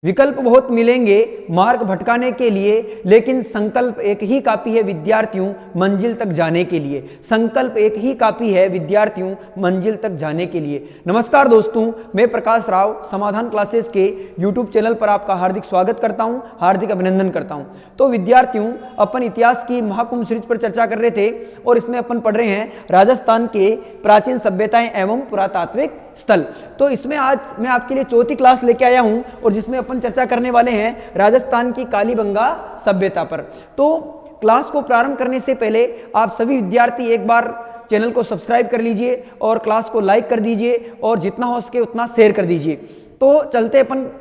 विकल्प बहुत मिलेंगे मार्ग भटकाने के लिए, लेकिन संकल्प एक ही काफी है विद्यार्थियों मंजिल तक जाने के लिए। संकल्प एक ही काफी है विद्यार्थियों मंजिल तक जाने के लिए। नमस्कार दोस्तों, मैं प्रकाश राव समाधान क्लासेस के YouTube चैनल पर आपका हार्दिक स्वागत करता हूं, हार्दिक अभिनंदन करता हूं। तो विद्यार्थियों, अपन इतिहास की महाकुंभ सीरीज पर चर्चा कर रहे थे और इसमें अपन पढ़ रहे हैं राजस्थान के प्राचीन सभ्यताएं एवं पुरातात्विक स्थल। तो इसमें आज मैं आपके लिए चौथी क्लास लेके आया हूं और जिसमें अपन चर्चा करने वाले हैं राजस्थान की कालीबंगा सभ्यता पर। तो क्लास को प्रारंभ करने से पहले आप सभी विद्यार्थी एक बार चैनल को सब्सक्राइब कर लीजिए और क्लास को लाइक कर दीजिए और जितना हो सके उतना शेयर कर दीजिए। तो चलते अपन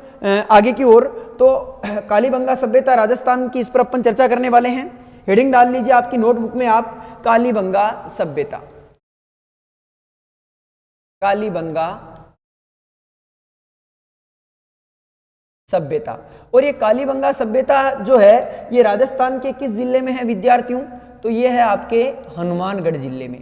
आगे की ओर। तो कालीबंगा सभ्यता राजस्थान की, इस पर अपन चर्चा करने वाले हैं। हेडिंग डाल लीजिए आपकी नोटबुक में आप, कालीबंगा सभ्यता। कालीबंगा सभ्यता। और ये कालीबंगा सभ्यता जो है ये राजस्थान के किस जिले में है विद्यार्थियों? तो ये है आपके हनुमानगढ़ जिले में।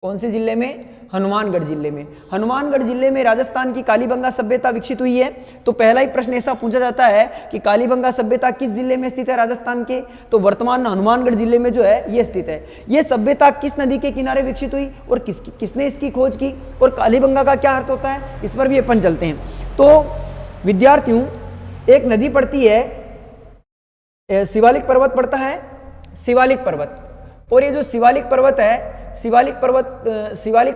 कौन से जिले में? हनुमानगढ़ जिले में। हनुमानगढ़ जिले में राजस्थान की कालीबंगा सभ्यता विकसित हुई है। तो पहला ही प्रश्न ऐसा पूछा जाता है कि कालीबंगा सभ्यता किस जिले में स्थित है राजस्थान के? तो वर्तमान हनुमानगढ़ जिले में जो है ये स्थित है। ये सभ्यता किस नदी के किनारे विकसित हुई और किसने इसकी खोज की और कालीबंगा का क्या अर्थ होता है, इस पर भी अपन चलते हैं। तो विद्यार्थियों, एक नदी पड़ती है, शिवालिक पर्वत पड़ता है, शिवालिक पर्वत। और ये जो शिवालिक पर्वत है, शिवालिक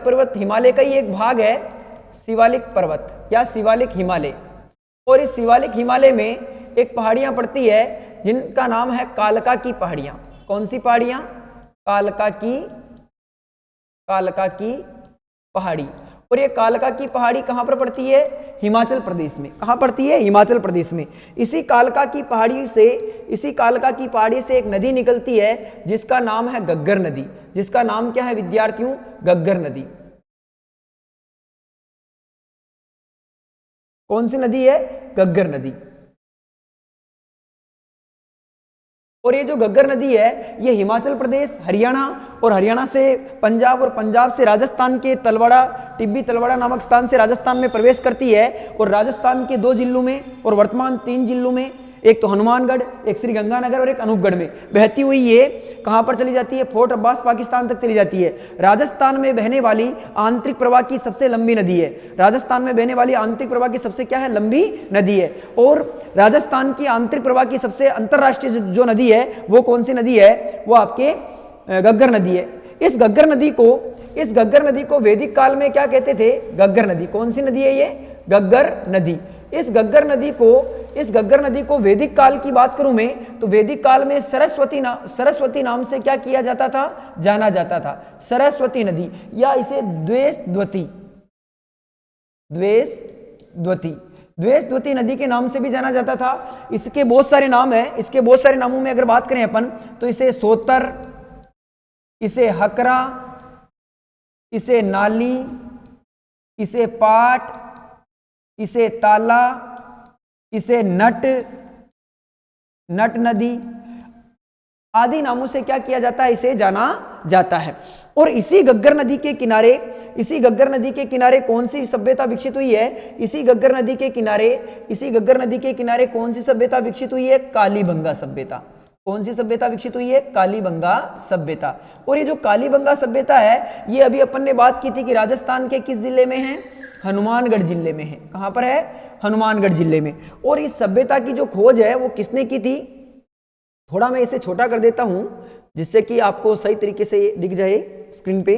पर्वत हिमालय का ही एक भाग है, शिवालिक पर्वत या शिवालिक हिमालय। और इस शिवालिक हिमालय में एक पहाड़ियां पड़ती है जिनका नाम है कालका की पहाड़ियां। कौन सी पहाड़ियां? कालका की पहाड़ी। और ये कालका की पहाड़ी कहां पर पड़ती है? हिमाचल प्रदेश में। कहां पड़ती है? हिमाचल प्रदेश में। इसी कालका की पहाड़ी से एक नदी निकलती है जिसका नाम है गग्गर नदी। जिसका नाम क्या है विद्यार्थियों? गग्गर नदी। कौन सी नदी है? गग्गर नदी। और ये जो गग्गर नदी है ये हिमाचल प्रदेश, हरियाणा और हरियाणा से पंजाब और पंजाब से राजस्थान के टिब्बी तलवाड़ा नामक स्थान से राजस्थान में प्रवेश करती है। और राजस्थान के 2 जिलों में और वर्तमान 3 जिलों में, एक तो हनुमानगढ़, एक श्रीगंगानगर और एक अनूपगढ़ में बहती हुई ये कहां पर चली जाती है? फोर्ट अब्बास पाकिस्तान तक चली जाती है। राजस्थान में बहने वाली आंतरिक प्रवाह की सबसे लंबी नदी है। राजस्थान में बहने वाली आंतरिक प्रवाह की सबसे क्या है? लंबी नदी है। और राजस्थान की आंतरिक प्रवाह की सबसे अंतरराष्ट्रीय जो नदी है वो कौन सी नदी है? वो आपके गग्गर नदी है। इस गग्गर नदी को वैदिक काल में क्या कहते थे? गग्गर नदी। कौन सी नदी है ये? गग्गर नदी। इस गग्गर नदी को वैदिक काल की बात करूं मैं तो वैदिक काल में सरस्वती नाम से क्या किया जाता था? जाना जाता था। सरस्वती नदी या इसे द्वेषद्वती नदी के नाम से भी जाना जाता था। इसके बहुत सारे नाम हैं। इसके बहुत सारे नामों में अगर बात करें अपन तो इसे सोतर, इसे हकरा, इसे नाली, इसे पाट, इसे ताला, इसे नट नदी आदि नामों से क्या किया जाता है? इसे जाना जाता है। और इसी गग्गर नदी के किनारे कौन सी सभ्यता विकसित हुई है? इसी गग्गर नदी के किनारे कौन सी सभ्यता विकसित हुई है? कालीबंगा सभ्यता। कौन सी सभ्यता विकसित हुई है? कालीबंगा सभ्यता। और ये जो कालीबंगा सभ्यता है ये अभी अपन ने बात की थी कि राजस्थान के किस जिले में है? हनुमानगढ़ जिले में है। कहां पर है? हनुमानगढ़ जिले में। और इस सभ्यता की जो खोज है वो किसने की थी? थोड़ा मैं इसे छोटा कर देता हूं जिससे कि आपको सही तरीके से दिख जाए। स्क्रीन पे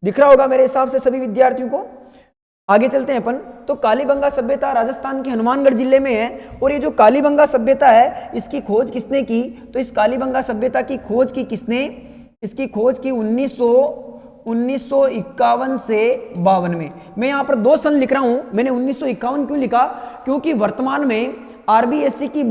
दिख रहा होगा मेरे हिसाब से सभी विद्यार्थियों को। आगे चलते हैं अपन। तो कालीबंगा सभ्यता राजस्थान के हनुमानगढ़ जिले में है। और ये जो कालीबंगा सभ्यता है इसकी खोज किसने की? तो इस कालीबंगा सभ्यता की खोज की किसने? इसकी खोज की 1951 से 52 में। मैं यहाँ पर 2 सन लिख रहा हूं। मैंने 1951 क्यों लिखा? क्योंकि वर्तमान में आरबीएससी की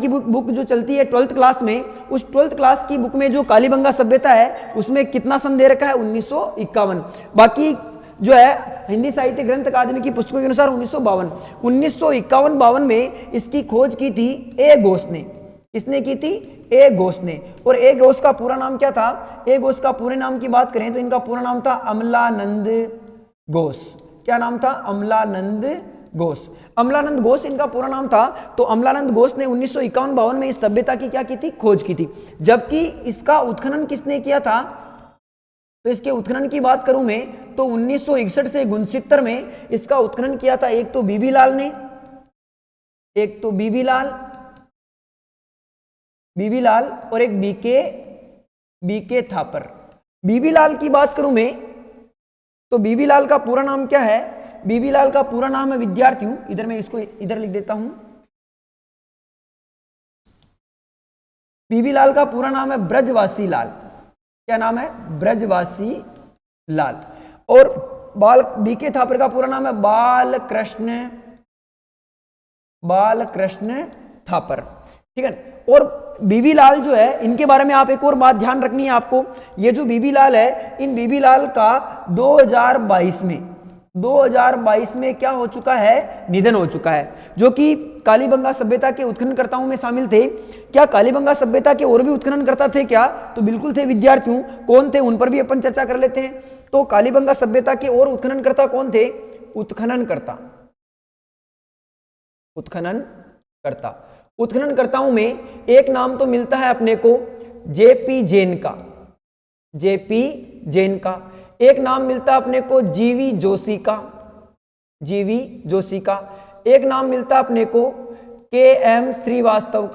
बुक जो चलती है 12th क्लास में, उस 12th क्लास की बुक में जो कालीबंगा सभ्यता है उसमें कितना सन दे रखा है? 1951। बाकी जो है हिंदी साहित्य ग्रंथ अकादमी की पुस्तकों के अनुसार 1951-52 में इसकी खोज की थी ए घोष ने। इसने की थी ए घोष ने। और ए घोष का पूरा नाम क्या था? ए घोष का पूरे नाम की बात करें तो इनका पूरा नाम था अमलानंद घोष। क्या नाम था? अमलानंद घोष। अमलानंद घोष इनका पूरा नाम था। तो अमलानंद घोष ने 1951-52 में इस सभ्यता की क्या की थी, खोज की थी। जबकि इसका उत्खनन किसने किया था, तो इसके उत्खनन की बात करूं मैं तो 1961 से 1969 में इसका उत्खनन किया था। एक तो बीबी लाल ने, एक तो बीबी लाल और एक बीके थापर। बीबी लाल की बात करूं मैं तो बीबी लाल का पूरा नाम क्या है, बीबी लाल का पूरा नाम है विद्यार्थियों, इधर मैं इसको इधर लिख देता हूं, बीबी लाल का पूरा नाम है ब्रजवासी लाल। क्या नाम है, ब्रजवासी लाल। और बीके थापर का पूरा नाम है बालकृष्ण थापर। ठीक है। और बीबी लाल जो है, इनके बारे में आप एक और बात ध्यान रखनी है आपको, ये जो बीबी लाल है, इन बीबी लाल का 2022 में क्या हो चुका है, निधन हो चुका है, जो कि कालीबंगा सभ्यता के उत्खननकर्ताओं में शामिल थे। क्या कालीबंगा सभ्यता के और भी उत्खननकर्ता थे क्या, तो बिल्कुल थे विद्यार्थियों। कौन थे, उन पर भी अपन चर्चा कर लेते हैं। तो कालीबंगा सभ्यता के और उत्खननकर्ता कौन थे, उत्खननकर्ताओं में एक नाम तो मिलता है अपने को जेपी जैन का, एक नाम मिलता अपने को जीवी जोशी का, एक नाम मिलता अपने को केएम श्रीवास्तव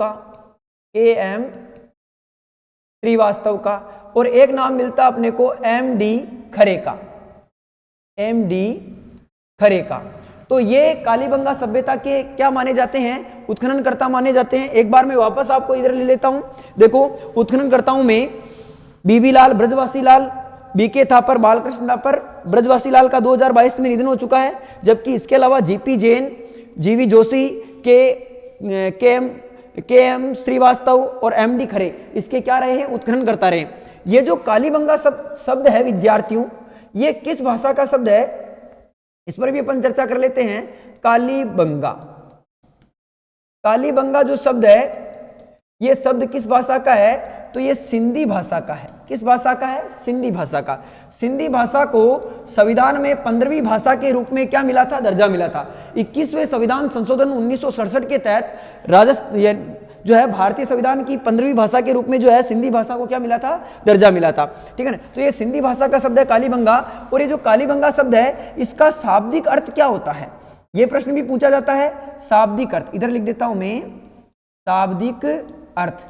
का, और एक नाम मिलता अपने को एमडी खरे का। तो ये कालीबंगा सभ्यता के क्या माने जाते हैं, उत्खननकर्ता माने जाते हैं। एक बार मैं वापस आपको इधर ले लेता हूं। देखो, उत्खननकर्ताओं में बीबी लाल, ब्रजवासी लाल, बीके थापर, बालकृष्ण थापर। ब्रजवासी लाल का 2022 में निधन हो चुका है। जबकि इसके अलावा जीपी जैन, जीवी जोशी, केएम श्रीवास्तव और एमडी खरे इसके क्या रहे हैं, उत्खननकर्ता रहे। ये जो कालीबंगा शब्द है विद्यार्थियों, ये किस भाषा का शब्द है, इस पर भी अपन चर्चा कर लेते हैं। कालीबंगा जो शब्द है, ये शब्द किस भाषा का है, तो ये सिंधी भाषा का है। किस भाषा का है, सिंधी भाषा का। सिंधी भाषा को संविधान में 15वीं भाषा के रूप में क्या मिला था, दर्जा मिला था। 21वें संविधान संशोधन 1967 के तहत जो है भारतीय संविधान की 15वीं भाषा के रूप में जो है सिंधी भाषा को क्या मिला था, दर्जा मिला था। ठीक है ना। तो ये सिंधी भाषा का शब्द है कालीबंगा। और ये जो कालीबंगा शब्द है, इसका शाब्दिक अर्थ क्या होता है, ये प्रश्न भी पूछा जाता है। शाब्दिक अर्थ इधर लिख देता हूं मैं, शाब्दिक अर्थ।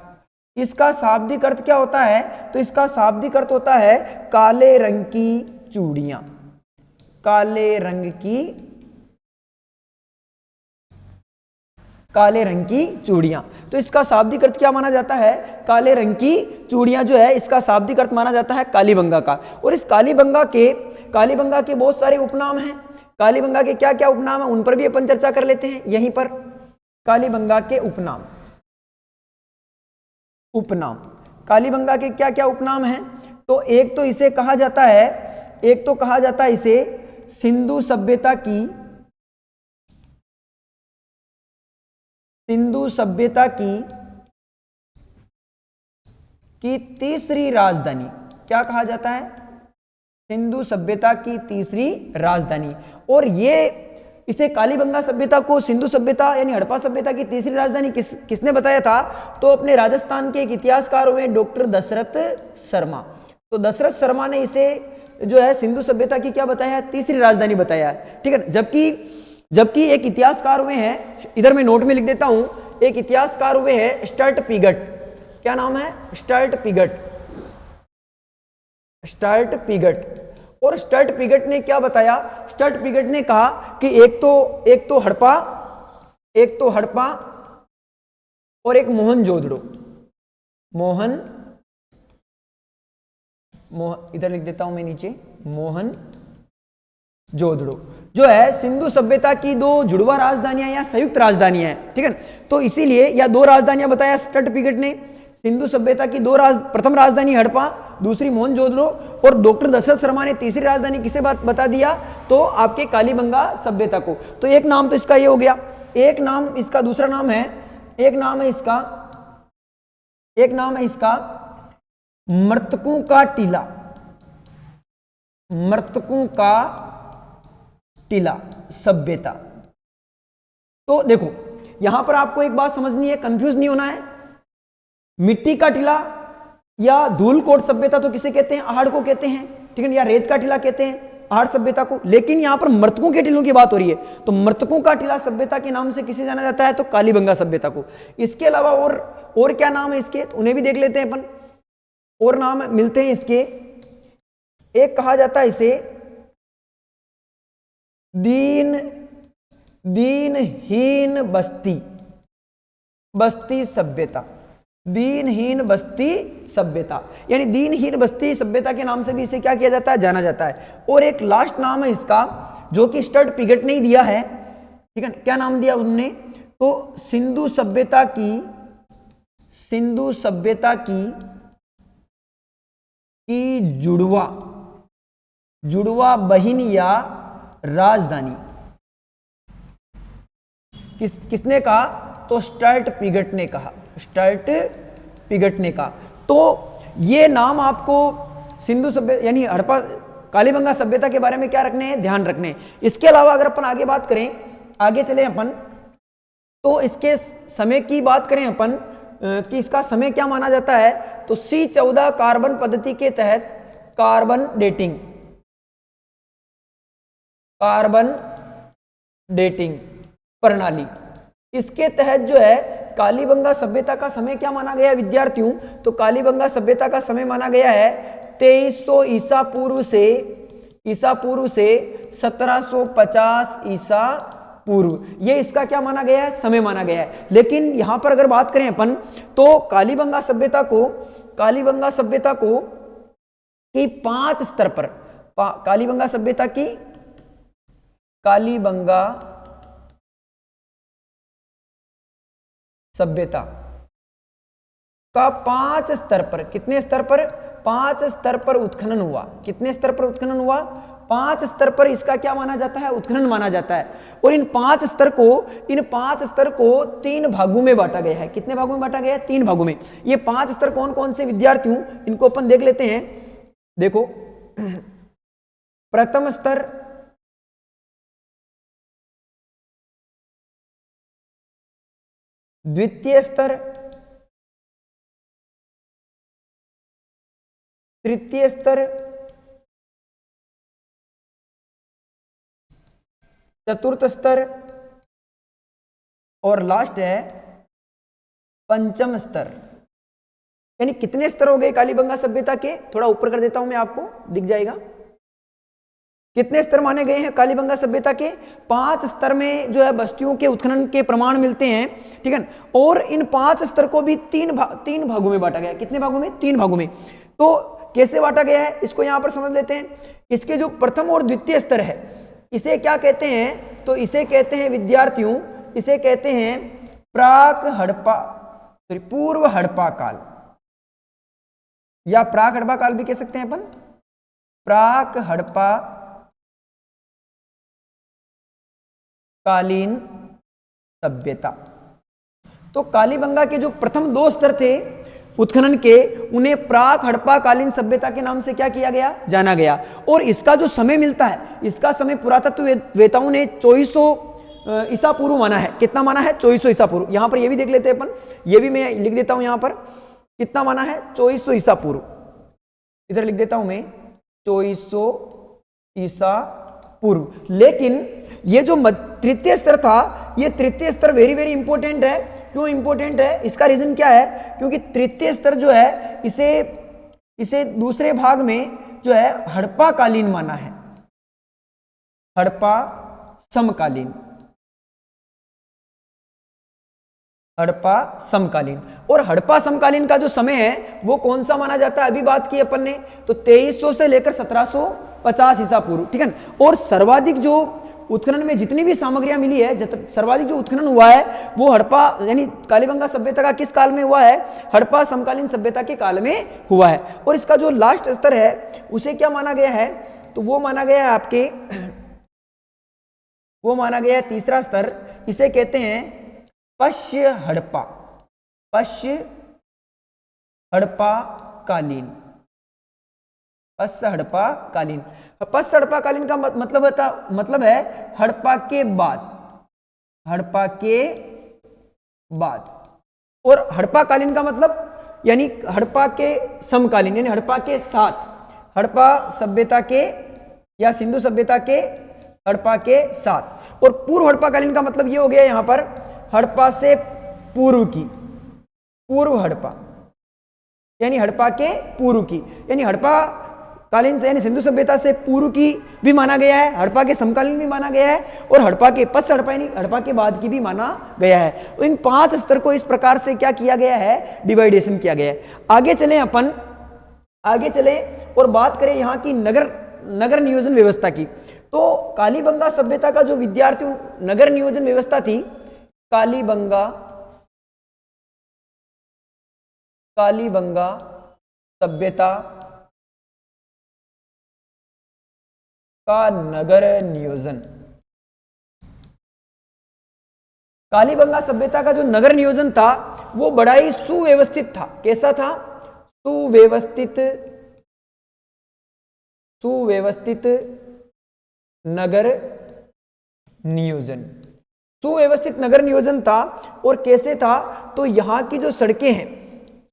इसका शाब्दिक अर्थ क्या होता है, तो इसका शाब्दिक अर्थ होता है काले रंग की चूड़ियां। काले रंग की चूड़ियां। तो इसका शाब्दिक अर्थ क्या माना जाता है, काले रंग की चूड़ियां जो है, इसका शाब्दिक अर्थ माना जाता है कालीबंगा का। और इस कालीबंगा के बहुत सारे उपनाम हैं। कालीबंगा के क्या क्या उपनाम है, उन पर भी अपन चर्चा कर लेते हैं यहीं पर। कालीबंगा के उपनाम कालीबंगा के क्या क्या उपनाम हैं, तो एक तो इसे कहा जाता है, इसे सिंधु सभ्यता की तीसरी राजधानी। क्या कहा जाता है, सिंधु सभ्यता की तीसरी राजधानी। और ये इसे कालीबंगा सभ्यता को सिंधु सभ्यता यानी हड़प्पा सभ्यता की तीसरी राजधानी किसने बताया था, तो अपने राजस्थान के एक इतिहासकार हुए डॉक्टर दशरथ शर्मा। तो दशरथ शर्मा ने इसे जो है सिंधु सभ्यता की क्या बताया, तीसरी राजधानी बताया है। ठीक है। जबकि एक इतिहासकार हुए हैं, इधर मैं नोट में लिख देता हूं, एक इतिहासकार हुए हैं स्टर्ट पिगट। क्या नाम है, स्टर्ट पिगट। और स्टर्ट पिगट ने क्या बताया, स्टर्ट पिगट ने कहा कि एक तो हड़प्पा और एक मोहनजोदड़ो। इधर लिख देता हूं मैं नीचे, मोहनजोदड़ो जो है सिंधु सभ्यता की दो जुड़वा राजधानियां या संयुक्त राजधानियां हैं। ठीक है। तो इसीलिए या दो राजधानियां बताया स्टर्ट पिगट ने। सिंधु सभ्यता की प्रथम राजधानी हड़प्पा, दूसरी मोहनजोदड़ो, और डॉक्टर दशरथ शर्मा ने तीसरी राजधानी किसे बता दिया, तो आपके कालीबंगा सभ्यता को। तो एक नाम तो इसका ये हो गया। एक नाम इसका मृतकों का टीला सभ्यता। तो देखो यहां पर आपको एक बात समझनी है, कंफ्यूज नहीं होना है। मिट्टी का टीला या धूलकोट सभ्यता तो किसे कहते हैं, आहड़ को कहते हैं, ठीक है, या रेत का टीला कहते हैं आहड़ सभ्यता को। लेकिन यहां पर मृतकों के टीलों की बात हो रही है, तो मृतकों का टीला सभ्यता के नाम से किसे जाना जाता है, तो कालीबंगा सभ्यता को। इसके अलावा और क्या नाम है इसके, तो उन्हें भी देख लेते हैं अपन। और नाम मिलते हैं इसके, एक कहा जाता है इसे दीनहीन बस्ती सभ्यता, दीनहीन बस्ती सभ्यता, यानी दीनहीन बस्ती सभ्यता के नाम से भी इसे क्या किया जाता है, जाना जाता है। और एक लास्ट नाम है इसका जो कि स्टड पिगट ने दिया है, ठीक है, क्या नाम दिया उन्होंने, तो सिंधु सभ्यता की जुड़वा बहिन या राजधानी। किसने कहा, तो स्टर्ट पिगट ने कहा, तो ये नाम आपको सिंधु सभ्यता यानी हड़प्पा कालीबंगा सभ्यता के बारे में क्या रखने हैं, ध्यान रखने हैं। इसके अलावा अगर अपन आगे बात करें, आगे चले अपन, तो इसके समय की बात करें अपन कि इसका समय क्या माना जाता है, तो C14 कार्बन पद्धति के तहत कार्बन डेटिंग प्रणाली, इसके तहत जो है कालीबंगा सभ्यता का समय क्या माना गया है विद्यार्थियों, तो कालीबंगा सभ्यता का समय माना गया है 2300 ईसा पूर्व से 1750 ईसा पूर्व, ये इसका क्या माना गया है, समय माना गया है। लेकिन यहां पर अगर बात करें अपन, तो कालीबंगा सभ्यता को की 5 स्तर पर, कालीबंगा सभ्यता का 5 स्तर पर, कितने स्तर पर, 5 स्तर पर उत्खनन हुआ। कितने स्तर पर उत्खनन हुआ, 5 स्तर पर इसका क्या माना जाता है, उत्खनन माना जाता है। और इन 5 स्तर को 3 भागों में बांटा गया है। कितने भागों में बांटा गया है, 3 भागों में। ये 5 स्तर कौन कौन से विद्यार्थियों, इनको अपन देख लेते हैं। देखो, प्रथम स्तर, द्वितीय स्तर, तृतीय स्तर, चतुर्थ स्तर, और लास्ट है पंचम स्तर। यानी कितने स्तर हो गए कालीबंगा सभ्यता के, थोड़ा ऊपर कर देता हूं मैं, आपको दिख जाएगा कितने स्तर माने गए हैं कालीबंगा सभ्यता के। 5 स्तर में जो है बस्तियों के उत्खनन के प्रमाण मिलते हैं, ठीक है। और इन 5 स्तर को भी 3 भागों में बांटा गया है। कितने भागों में, 3 भागों में। तो कैसे बांटा गया है, इसको यहां पर समझ लेते हैं। इसके जो प्रथम और द्वितीय स्तर है, इसे क्या कहते हैं, तो इसे कहते हैं विद्यार्थियों, इसे कहते हैं पूर्व हड़प्पा काल, या प्राक हड़प्पा काल भी कह सकते हैं अपन, प्राक हड़प्पा कालीन सभ्यता। तो कालीबंगा के जो प्रथम 2 स्तर थे उत्खनन के, उन्हें प्राक हड़प्पा कालीन सभ्यता के नाम से क्या किया गया, जाना गया। और इसका जो समय मिलता है, इसका समय पुरातत्व वेताओं ने 2400 ईसा पूर्व माना है। कितना माना है, 2400 ईसा पूर्व। यहां पर ये भी देख लेते हैं अपन, ये भी मैं लिख देता हूं यहां पर, कितना माना है, 2400 ईसा पूर्व। इधर लिख देता हूं मैं 2400 ईसा पूर्व। लेकिन ये जो तृतीय स्तर था, ये तृतीय स्तर वेरी वेरी इंपॉर्टेंट है। क्यों इंपॉर्टेंट है, इसका रीजन क्या है, क्योंकि तृतीय स्तर जो है इसे दूसरे भाग में जो है हड़प्पा कालीन माना है, हड़प्पा समकालीन, हड़प्पा समकालीन। और हड़प्पा समकालीन का जो समय है वो कौन सा माना जाता है, अभी बात की अपन ने, तो 2300 से लेकर 1750 ईसा पूर्व, ठीक है। और सर्वाधिक जो उत्खनन में जितनी भी सामग्रियां मिली है, सर्वाधिक जो उत्खनन हुआ है वो हड़प्पा यानी कालीबंगा सभ्यता का किस काल में हुआ है, हड़प्पा समकालीन सभ्यता के काल में हुआ है। और इसका जो लास्ट स्तर है उसे क्या माना गया है, तो वो माना गया है तीसरा स्तर, इसे कहते हैं पश्य हड़प्पा कालीन, पश्य हड़प्पा कालीन। पश्य हड़प्पा कालीन का मतलब है हड़प्पा के बाद, हड़प्पा के बाद। और हड़प्पाकालीन का मतलब यानी हड़प्पा के समकालीन, यानी हड़प्पा के साथ, हड़प्पा सभ्यता के या सिंधु सभ्यता के हड़प्पा के साथ। और पूर्व हड़प्पाकालीन का मतलब ये हो गया यहां पर हड़प्पा से पूर्व की, पूर्व हड़प्पा यानी हड़प्पा के पूर्व की, यानी हड़प्पा कालीन से यानी सिंधु सभ्यता से पूर्व की भी माना गया है, हड़प्पा के समकालीन भी माना गया है, और हड़प्पा के पश्च हड़प्पा यानी हड़प्पा के बाद की भी माना गया है। तो इन 5 स्तर को इस प्रकार से क्या किया गया है, डिवाइडेशन किया गया है। आगे चले अपन, आगे चले और बात करें यहाँ की नगर नियोजन व्यवस्था की। तो कालीबंगा सभ्यता का जो विद्यार्थियों नगर नियोजन व्यवस्था थी, कालीबंगा सभ्यता का नगर नियोजन, कालीबंगा सभ्यता का जो नगर नियोजन था वो बड़ा ही सुव्यवस्थित था। कैसा था? सुव्यवस्थित नगर नियोजन, सुव्यवस्थित नगर नियोजन था। और कैसे था? तो यहाँ की जो सड़कें हैं,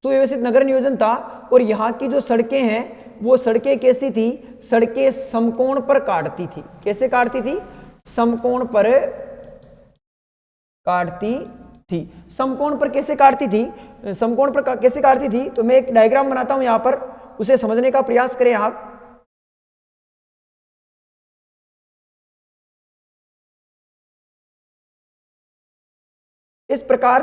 सुव्यवस्थित नगर नियोजन था, और यहाँ की जो सड़कें हैं वो सड़कें कैसी थी? सड़कें समकोण पर काटती थी। कैसे काटती थी? समकोण पर काटती थी। समकोण पर कैसे काटती थी? समकोण पर कैसे काटती थी? तो मैं एक डायग्राम बनाता हूं यहां पर, उसे समझने का प्रयास करें आप। इस प्रकार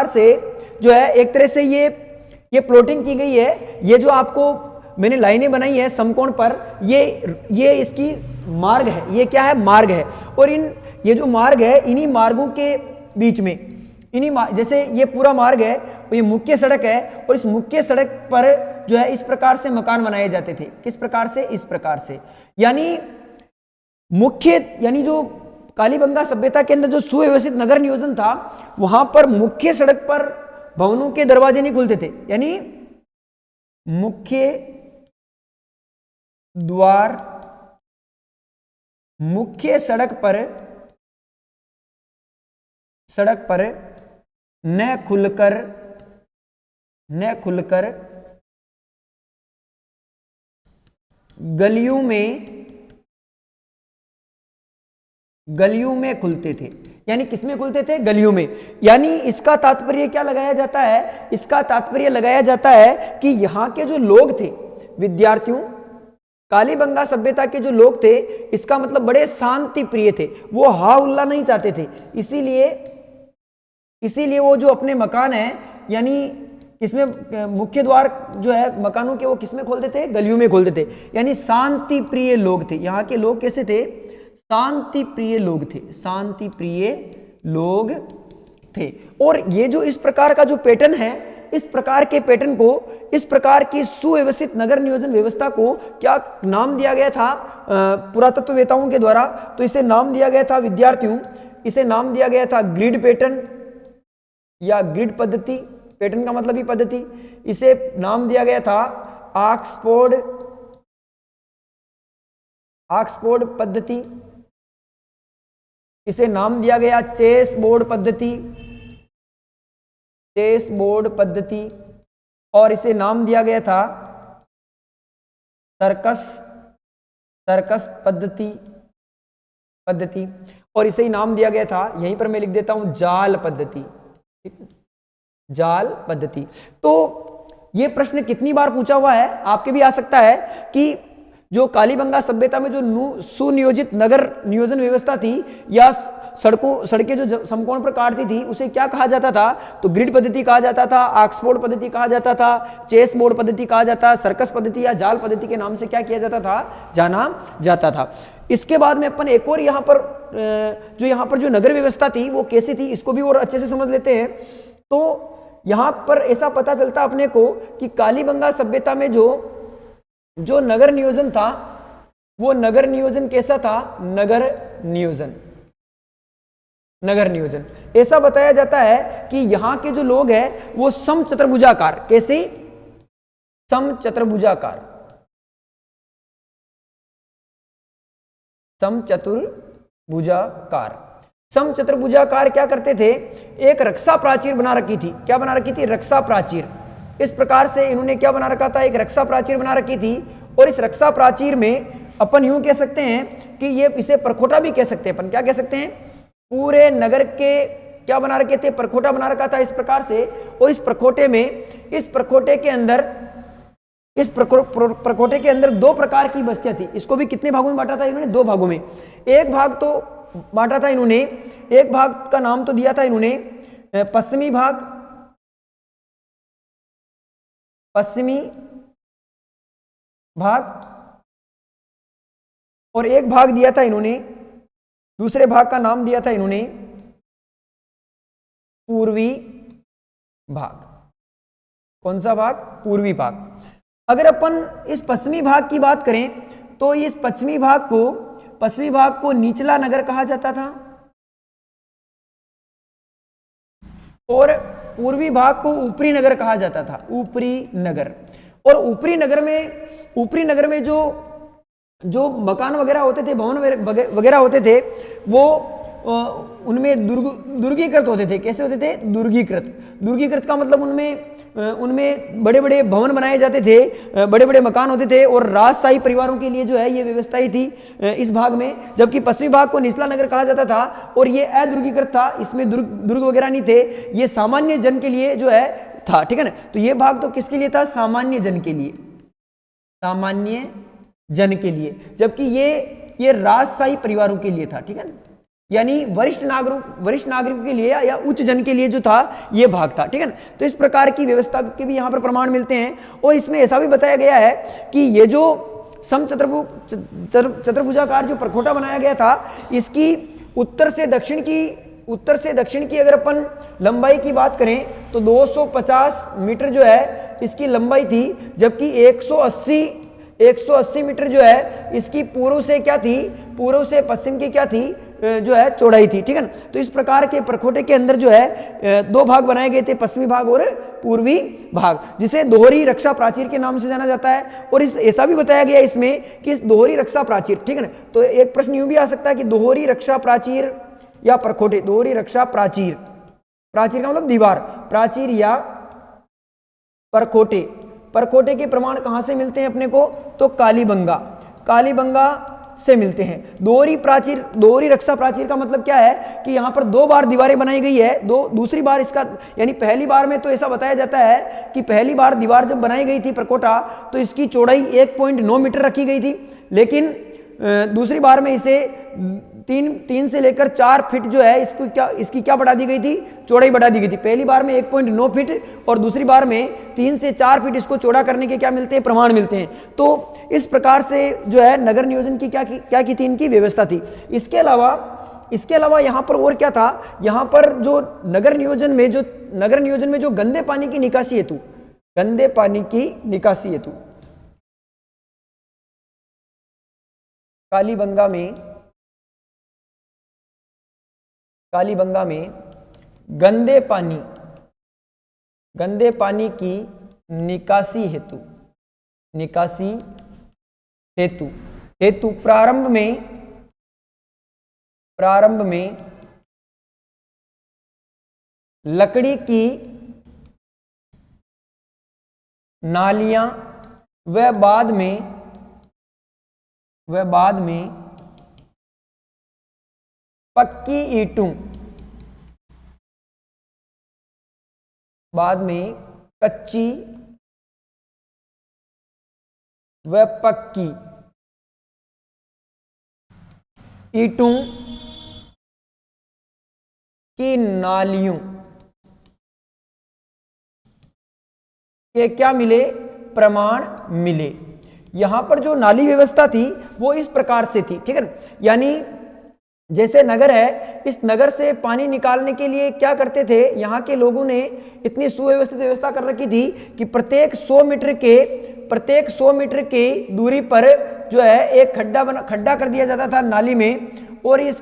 से जो है एक तरह से ये प्लॉटिंग की गई है। ये जो आपको मैंने लाइनें बनाई है समकोण पर, ये इसकी मार्ग है। ये क्या है? मार्ग है। और ये जो मार्ग है, इन्हीं मार्गों के बीच में, जैसे ये पूरा मार्ग है और ये मुख्य सड़क है, और इस मुख्य सड़क पर जो है इस प्रकार से मकान बनाए जाते थे। किस प्रकार से? इस प्रकार से। यानी जो कालीबंगा सभ्यता के अंदर जो सुव्यवस्थित नगर नियोजन था, वहां पर मुख्य सड़क पर भवनों के दरवाजे नहीं खुलते थे, यानी मुख्य द्वार मुख्य सड़क पर न खुलकर गलियों में खुलते थे। यानी किसमें खुलते थे? गलियों में। यानी इसका तात्पर्य क्या लगाया जाता है? इसका तात्पर्य लगाया जाता है कि यहां के जो लोग थे, विद्यार्थियों, कालीबंगा सभ्यता के जो लोग थे, इसका मतलब बड़े शांति प्रिय थे। वो हा उल्ला नहीं चाहते थे। इसीलिए वो जो अपने मकान है, यानी इसमें मुख्य द्वार जो है मकानों के, वो किसमें खोलते थे? गलियों में खोलते थे। यानी शांति प्रिय लोग थे। यहाँ के लोग कैसे थे? शांति प्रिय लोग थे। शांति प्रिय लोग थे। और ये जो इस प्रकार का जो पैटर्न है, इस प्रकार के पैटर्न को, इस प्रकार की सुव्यवस्थित नगर नियोजन व्यवस्था को क्या नाम दिया गया था पुरातत्ववेताओं के द्वारा? तो इसे नाम दिया गया था विद्यार्थियों, इसे नाम दिया गया था ग्रिड पैटर्न या ग्रिड पद्धति। पैटर्न का मतलब ही पद्धति। इसे नाम दिया गया था ऑक्सफोर्ड पद्धति। इसे नाम दिया गया चेस बोर्ड पद्धति। और इसे नाम दिया गया था सर्कस पद्धति। और इसे ही नाम दिया गया था, यहीं पर मैं लिख देता हूं, जाल पद्धति। तो ये प्रश्न कितनी बार पूछा हुआ है? आपके भी आ सकता है कि जो कालीबंगा सभ्यता में जो सुनियोजित नगर नियोजन व्यवस्था थी, या सड़कें जो समकोण पर काटती थी, उसे क्या कहा जाता था? तो ग्रिड पद्धति कहा जाता था, ऑक्सफोर्ड पद्धति कहा जाता था, चेस बोर्ड पद्धति कहा जाता, सर्कस पद्धति या जाल पद्धति के नाम से क्या किया जाता था? जाना जाता था। इसके बाद में अपन एक और यहाँ पर जो नगर व्यवस्था थी वो कैसी थी, इसको भी और अच्छे से समझ लेते हैं। तो यहाँ पर ऐसा पता चलता अपने को कि कालीबंगा सभ्यता में जो नगर नियोजन था, वो नगर नियोजन कैसा था? नगर नियोजन ऐसा बताया जाता है कि यहां के जो लोग हैं वो समचतुर्भुजाकार, कैसे? समचतुर्भुजाकार समचतुर्भुजाकार। समचतुर्भुजाकार क्या करते थे, एक रक्षा प्राचीर बना रखी थी। क्या बना रखी थी, रक्षा प्राचीर। इस प्रकार से इन्होंने क्या बना रखा था, एक रक्षा प्राचीर बना रखी थी। और इस रक्षा प्राचीर में अपन यूं कह सकते हैं कि ये इसे परखोटा भी कह सकते हैं। अपन क्या कह सकते हैं, पूरे नगर के क्या बना रखे थे, परखोटा बना रखा था इस प्रकार से। और इस प्रखोटे के अंदर दो प्रकार की बस्तियां थी। इसको भी कितने भागों में बांटा था इन्होंने, दो भागों में। एक भाग तो बांटा था इन्होंने, एक भाग का नाम तो दिया था इन्होंने पश्चिमी भाग, पश्चिमी भाग, और एक भाग दिया था इन्होंने, दूसरे भाग का नाम दिया था इन्होंने पूर्वी भाग। कौन सा भाग, पूर्वी भाग। अगर अपन इस पश्चिमी भाग की बात करें तो इस पश्चिमी भाग को निचला नगर कहा जाता था, और पूर्वी भाग को ऊपरी नगर कहा जाता था, ऊपरी नगर। और ऊपरी नगर में जो मकान वगैरह होते थे, भवन वगैरह होते थे, वो उनमें दुर्गीकृत होते थे। कैसे होते थे, दुर्गीकृत का मतलब उनमें बड़े बड़े भवन बनाए जाते थे, बड़े बड़े मकान होते थे। और राजशाही परिवारों के लिए जो है ये व्यवस्थाएं थी इस भाग में। जबकि पश्चिमी भाग को निचला नगर कहा जाता था, और ये अदुर्गीकृत था, इसमें दुर्ग वगैरह नहीं थे, ये सामान्य जन के लिए जो है था। ठीक है ना, तो ये भाग तो किसके लिए था, सामान्य जन के लिए, सामान्य जन के लिए। जबकि ये राजशाही परिवारों के लिए था। ठीक है ना, यानी वरिष्ठ नागरिकों के लिए या उच्च जन के लिए जो था ये भाग था। ठीक है ना, तो इस प्रकार की व्यवस्था के भी यहाँ पर प्रमाण मिलते हैं। और इसमें ऐसा भी बताया गया है कि ये जो चतुर्भुजाकार जो प्रखोटा बनाया गया था, इसकी उत्तर से दक्षिण की अगर अपन लंबाई की बात करें तो 250 मीटर जो है इसकी लंबाई थी। जबकि 180 मीटर जो है इसकी पूर्व से पश्चिम की क्या थी, जो है चौड़ाई थी। ठीक है ना, तो इस प्रकार के प्रखोटे के अंदर जो है दो भाग बनाए गए थे, पश्चिमी भाग और पूर्वी भाग, जिसे दोहरी रक्षा प्राचीर के नाम से जाना जाता है। और ऐसा भी बताया गया इसमें कि इस दोहरी रक्षा प्राचीर, ठीक है ना, तो एक प्रश्न यूं भी आ सकता है कि दोहरी रक्षा प्राचीर या प्रखोटे, दोहरी रक्षा प्राचीर, प्राचीर का मतलब दीवार, प्राचीर या परखोटे के प्रमाण कहां से मिलते हैं अपने को, तो कालीबंगा से मिलते हैं। दोहरी रक्षा प्राचीर का मतलब क्या है कि यहां पर दो बार दीवारें बनाई गई है। दूसरी बार इसका, यानी पहली बार में तो ऐसा बताया जाता है कि पहली बार दीवार जब बनाई गई थी प्रकोटा, तो इसकी चौड़ाई 1.9 मीटर रखी गई थी। लेकिन दूसरी बार में इसे 3 से लेकर 4 फीट जो है इसकी क्या बढ़ा दी गई थी, चौड़ाई बढ़ा दी गई थी। पहली बार में 1.9 फीट और दूसरी बार में 3 से 4 फीट इसको चौड़ा करने के क्या मिलते हैं, प्रमाण मिलते हैं। तो इस प्रकार से जो है नगर नियोजन की क्या की थी, इनकी व्यवस्था थी। इसके अलावा यहाँ पर और क्या था, यहाँ पर जो नगर नियोजन में जो गंदे पानी की निकासी हेतु कालीबंगा में गंदे पानी की निकासी हेतु प्रारंभ में लकड़ी की नालियां व बाद में पक्की ईंटों, बाद में कच्ची व पक्की ईंटों की नालियों के क्या मिले, प्रमाण मिले। यहां पर जो नाली व्यवस्था थी वो इस प्रकार से थी। ठीक है ना, यानी जैसे नगर है, इस नगर से पानी निकालने के लिए क्या करते थे, यहाँ के लोगों ने इतनी सुव्यवस्थित व्यवस्था कर रखी थी कि प्रत्येक 100 मीटर की दूरी पर जो है एक खड्डा कर दिया जाता था नाली में, और इस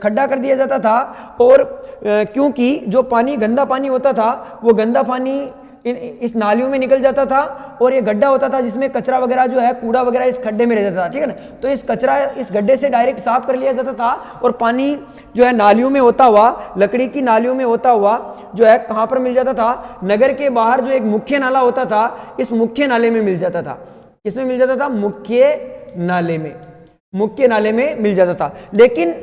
खड्डा कर दिया जाता था। और क्योंकि जो पानी गंदा पानी होता था, वो गंदा पानी इस नालियों में निकल जाता था और ये गड्ढा होता था जिसमें कचरा वगैरह जो है, कूड़ा वगैरह इस खड्डे में रह जाता था, ठीक है ना। तो इस कचरा इस गड्ढे से डायरेक्ट साफ कर लिया जाता था और पानी जो है नालियों में होता हुआ, लकड़ी की नालियों में होता हुआ जो है कहाँ पर मिल जाता था, नगर के बाहर जो एक मुख्य नाला होता था, इस मुख्य नाले में मिल जाता था। किसमें मिल जाता था? मुख्य नाले में, मुख्य नाले में मिल जाता था। लेकिन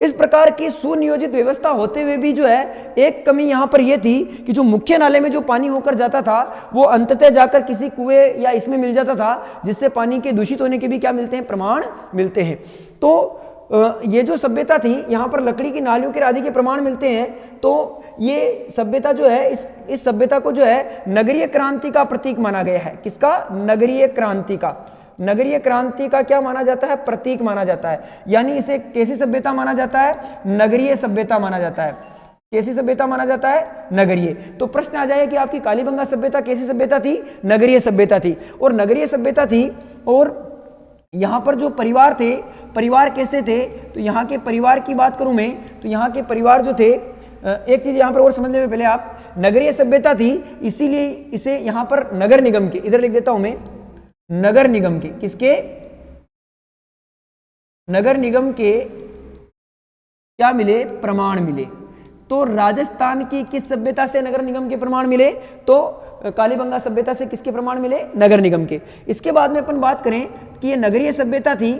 इस प्रकार की सुनियोजित व्यवस्था होते हुए भी जो है एक कमी यहाँ पर यह थी कि जो मुख्य नाले में जो पानी होकर जाता था वो अंततः जाकर किसी कुएं या इसमें मिल जाता था, जिससे पानी के दूषित होने के भी क्या मिलते हैं? प्रमाण मिलते हैं। तो ये जो सभ्यता थी, यहाँ पर लकड़ी की नालियों के आदि के प्रमाण मिलते हैं। तो ये सभ्यता जो है, इस सभ्यता को जो है नगरीय क्रांति का प्रतीक माना गया है। किसका? नगरीय क्रांति का। नगरीय क्रांति का क्या माना जाता है? प्रतीक माना जाता है। यानी इसे कैसी सभ्यता माना जाता है? नगरीय सभ्यता माना जाता है। कैसी सभ्यता माना जाता है? नगरीय। तो प्रश्न आ जाए कि आपकी कालीबंगा सभ्यता कैसी सभ्यता थी? नगरीय सभ्यता थी। और नगरीय सभ्यता थी और यहाँ पर जो परिवार थे, परिवार कैसे थे? तो यहाँ के परिवार की बात करूं मैं, तो यहाँ के परिवार जो थे, एक चीज यहाँ पर और समझने में पहले आप, नगरीय सभ्यता थी, इसीलिए इसे यहाँ पर नगर निगम के, इधर लिख देता हूं मैं, नगर निगम के, किसके? नगर निगम के क्या मिले? प्रमाण मिले। तो राजस्थान की किस सभ्यता से नगर निगम के प्रमाण मिले? तो कालीबंगा सभ्यता से किसके प्रमाण मिले? नगर निगम के। इसके बाद में अपन बात करें कि ये नगरीय सभ्यता थी,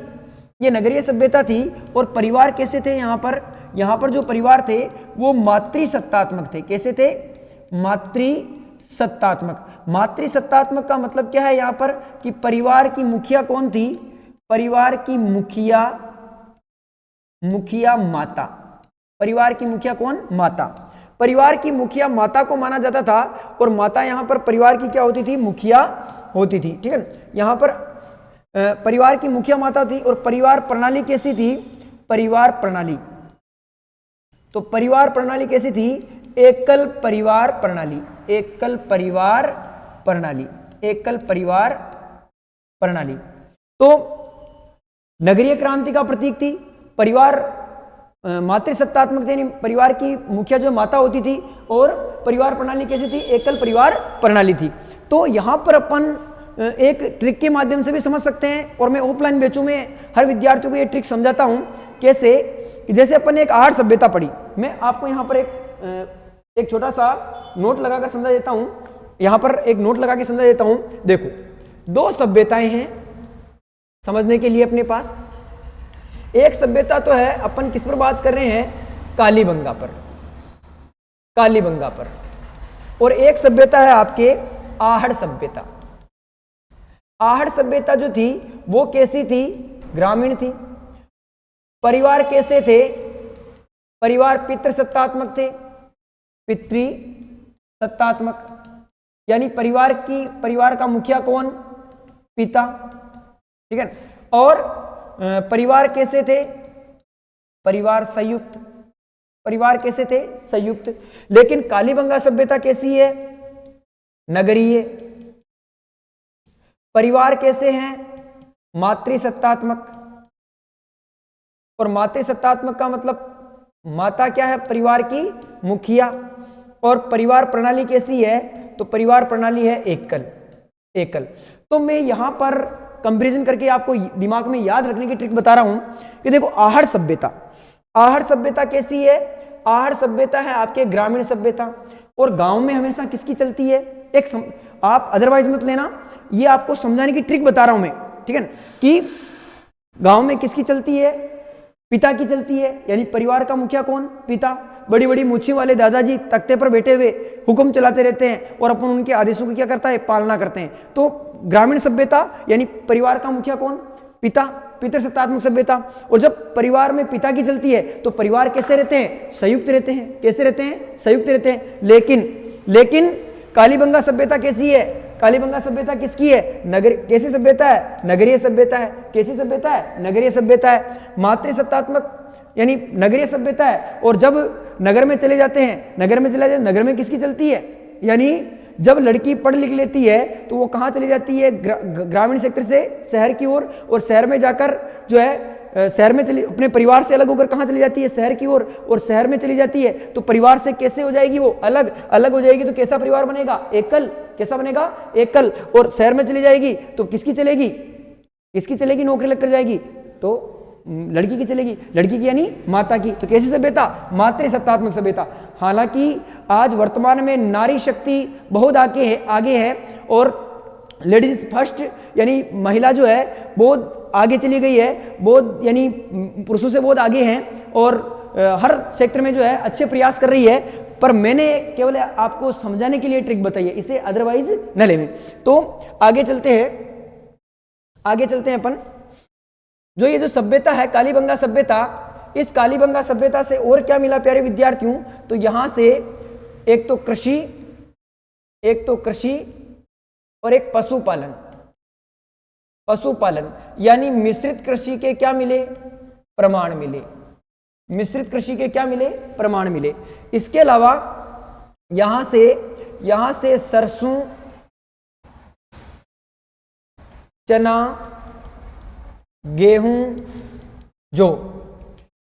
ये नगरीय सभ्यता थी और परिवार कैसे थे? यहाँ पर जो परिवार थे वो मातृसत्तात्मक थे। कैसे थे? मातृसत्तात्मक। मातृसत्तात्मक का मतलब क्या है यहाँ पर? कि परिवार की मुखिया कौन थी? परिवार की मुखिया माता। परिवार की मुखिया कौन? माता। परिवार की मुखिया माता को माना जाता था और माता यहाँ पर परिवार की क्या होती थी? मुखिया होती थी, ठीक है। यहाँ पर परिवार की मुखिया माता थी। और परिवार प्रणाली कैसी थी? परिवार प्रणाली, तो परिवार प्रणाली कैसी थी? एकल परिवार प्रणाली। एकल परिवार प्रणाली, एकल परिवार प्रणाली। तो नगरीय क्रांति का प्रतीक थी। परिवार मातृसत्तात्मक थे, परिवार की मुखिया जो माता होती थी। और परिवार प्रणाली कैसी थी? एकल परिवार प्रणाली थी। तो यहां पर अपन एक ट्रिक के माध्यम से भी समझ सकते हैं, और मैं ऑफलाइन बैचों में हर विद्यार्थियों को ये ट्रिक समझाता हूं। कैसे? जैसे अपन ने एक आहड़ सभ्यता पढ़ी, मैं आपको यहाँ पर एक छोटा सा नोट लगाकर समझा देता हूं। यहाँ पर एक नोट लगा के समझा देता हूं। देखो, दो सभ्यताएं हैं समझने के लिए अपने पास। एक सभ्यता तो है, अपन किस पर बात कर रहे हैं? कालीबंगा पर, कालीबंगा पर। और एक सभ्यता है आपके आहड़ सभ्यता। आहड़ सभ्यता जो थी वो कैसी थी? ग्रामीण थी। परिवार कैसे थे? परिवार पितृसत्तात्मक थे। पितृसत्तात्मक यानी परिवार का मुखिया कौन? पिता, ठीक है। और परिवार कैसे थे? परिवार संयुक्त। परिवार कैसे थे? संयुक्त। लेकिन कालीबंगा सभ्यता कैसी है? नगरीय। परिवार कैसे हैं? मातृसत्तात्मक। और मातृसत्तात्मक का मतलब माता क्या है? परिवार की मुखिया। और परिवार प्रणाली कैसी है? तो परिवार प्रणाली है एकल। एकल। तो मैं यहां पर कंपैरिजन करके आपको दिमाग में याद रखने की ट्रिक बता रहा हूं कि देखो, आहड़ सभ्यता, आहड़ सभ्यता कैसी है? आहड़ सभ्यता है आपके ग्रामीण सभ्यता। और गांव में हमेशा किसकी चलती है? आप अदरवाइज मत लेना, ये आपको समझाने की ट्रिक बता रहा हूं मैं, ठीक है, कि गांव में किसकी चलती है? पिता की चलती है। यानी परिवार का मुखिया कौन? पिता। बड़ी बड़ी मूछी वाले दादाजी तख्ते पर बैठे हुए हुक्म चलाते रहते हैं और अपन उनके आदेशों की क्या करता है? पालना करते हैं। तो ग्रामीण सभ्यता यानी परिवार का मुखिया कौन? पिता, पितृसत्तात्मक सभ्यता। और जब परिवार में पिता की चलती है तो परिवार कैसे रहते हैं? संयुक्त रहते हैं। कैसे रहते हैं? संयुक्त रहते हैं। लेकिन कालीबंगा सभ्यता कैसी है? कालीबंगा सभ्यता किसकी है? कैसी सभ्यता है? नगरीय सभ्यता है। कैसी सभ्यता है? नगरीय सभ्यता है। मातृसत्तात्मक यानी नगरीय सभ्यता है। और जब नगर में चले जाते हैं, नगर में किसकी चलती है? यानी जब लड़की पढ़ लिख लेती है तो वो कहाँ चली जाती है? ग्रामीण सेक्टर से शहर की ओर, और शहर में जाकर जो है शहर में चली, अपने परिवार से अलग होकर कहाँ चली जाती है, शहर की ओर, और शहर में चली जाती है तो परिवार से कैसे हो जाएगी वो, अलग अलग हो जाएगी, तो कैसा परिवार बनेगा, एकल, कैसा बनेगा, एकल। और शहर में चली जाएगी तो किसकी चलेगी, किसकी चलेगी, नौकरी लगकर जाएगी तो लड़की की चलेगी, लड़की की यानी माता की। तो कैसी सभ्यता, मातृसत्तात्मक सभ्यता। हालांकि आज वर्तमान में नारी शक्ति बहुत आगे है और लेडीज फर्स्ट यानी महिला जो है बहुत आगे चली गई है, बहुत यानी पुरुषों से बहुत आगे हैं और हर क्षेत्र में जो है अच्छे प्रयास कर रही है। पर मैंने केवल आपको समझाने के लिए ट्रिक बताई है, इसे अदरवाइज न लें। तो आगे चलते हैं अपन। जो ये जो सभ्यता है कालीबंगा सभ्यता, इस कालीबंगा सभ्यता से और क्या मिला प्यारे विद्यार्थियों, तो यहां से एक तो कृषि और एक पशुपालन यानी मिश्रित कृषि के क्या मिले, प्रमाण मिले, मिश्रित कृषि के क्या मिले, प्रमाण मिले। इसके अलावा यहां से सरसों, चना, गेहूं, जौ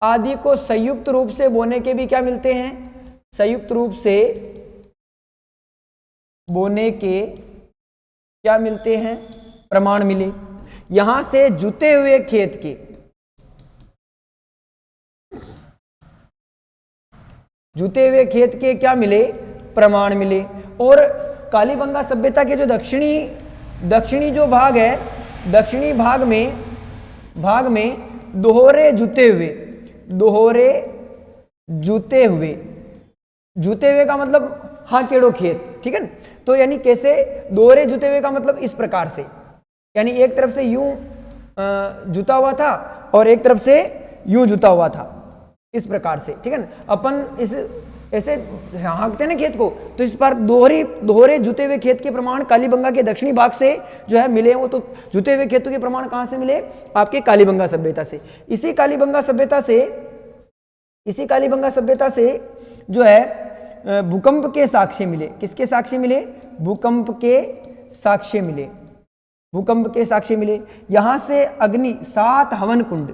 आदि को संयुक्त रूप से बोने के भी क्या मिलते हैं, संयुक्त रूप से बोने के क्या मिलते हैं, प्रमाण मिले। यहां से जुते हुए खेत के क्या मिले, प्रमाण मिले। और कालीबंगा सभ्यता के जो दक्षिणी जो भाग है, दक्षिणी भाग में दोहरे जुते हुए का मतलब हाकेड़ो खेत, ठीक है ना। तो यानी कैसे, दोहरे जुते हुए का मतलब इस प्रकार से, यानी एक तरफ से यूं जुता हुआ था और एक तरफ से यूं जुता हुआ था, इस प्रकार से, ठीक है ना। अपन इस ऐसे हाँकते ना खेत को, तो इस पर दोहरे जुते हुए खेत के प्रमाण कालीबंगा के दक्षिणी भाग से जो है मिले। वो तो जुते हुए खेतों के प्रमाण कहां से मिले, आपके कालीबंगा सभ्यता से। इसी कालीबंगा सभ्यता से जो है भूकंप के साक्ष्य मिले। किसके साक्ष्य मिले, भूकंप के साक्ष्य मिले। यहां से अग्नि 7 हवन कुंड